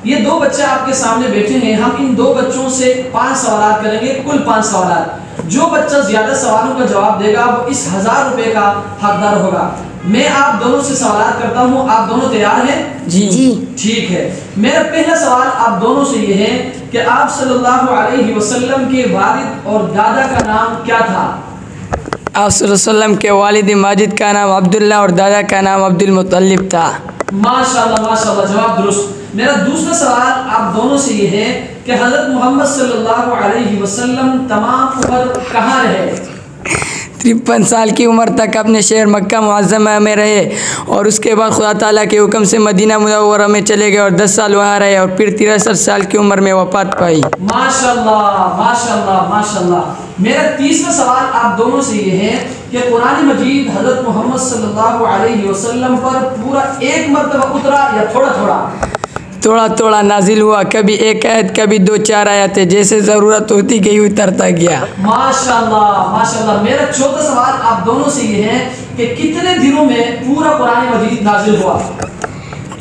یہ دو بچے آپ کے سامنے بیٹھے ہیں، ہم ان دو بچوں سے 5 سوالات کریں گے، کل 5 سوالات۔ جو بچہ زیادہ سوالوں کا جواب دے گا وہ اس 1000 روپے کا حقدار ہوگا۔ میں آپ دونوں سے سوالات کرتا ہوں، آپ دونوں تیار ہیں؟ جی ٹھیک ہے۔ میرا پہلا سوال آپ دونوں سے یہ ہے کہ آپ صلی اللہ علیہ وسلم کے والد اور دادا کا نام کیا تھا؟ آپ صلی اللہ علیہ وسلم کے والد ماجد کا نام عبداللہ اور دادا کا نام عبد المطلب تھا۔ ماشاءاللہ، جواب درست۔ میرا دوسرا سوال آپ دونوں سے یہ ہے کہ حضرت محمد صلی اللہ علیہ وسلم تمام عمر کہاں رہے؟ 53 سال کی عمر تک اپنے شہر مکہ معظمہ میں رہے اور اس کے بعد خدا تعالیٰ کے حکم سے مدینہ منورہ میں چلے گئے اور 10 سال وہاں رہے اور پھر 63 سال کی عمر میں وفات پائی۔ ماشاءاللہ۔ میرا تیسرا سوال آپ دونوں سے یہ ہے کہ قرآن مجید حضرت محمد صلی اللہ علیہ وسلم پر پورا ایک مرتبہ اترا یا تھوڑا تھوڑا نازل ہوا، کبھی ایک آیت کبھی 2-4 آیتیں، جیسے ضرورت ہوتی گئی اترتا گیا۔ ماشاءاللہ۔ میرا چوتھا سوال آپ دونوں سے یہ ہے کہ کتنے دنوں میں پورا قرآن مجید نازل ہوا؟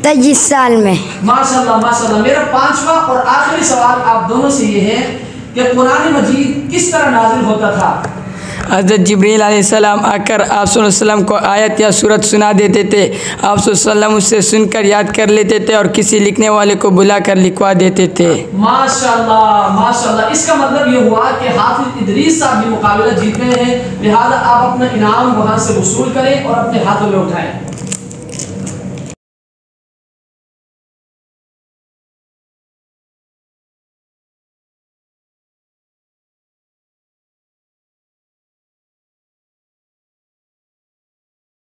23 سال میں۔ ماشاءاللہ۔ میرا پانچواں اور آخری سوال آپ دونوں سے یہ ہے کہ قرآن مجید کس طرح نازل ہوتا تھا؟ حضرت جبریل علیہ السلام آ کر آپ صلی اللہ علیہ وسلم کو آیت یا سورت سنا دیتے تھے، آپ صلی اللہ علیہ وسلم اس سے سن کر یاد کر لیتے تھے اور کسی لکھنے والے کو بلا کر لکھوا دیتے تھے۔ ماشاءاللہ۔ اس کا مطلب یہ ہوا کہ حافظ ادریس صاحب بھی مقابلہ جیت گئے ہیں، لہذا آپ اپنا انعام وہاں سے وصول کریں اور اپنے ہاتھوں میں اٹھائیں۔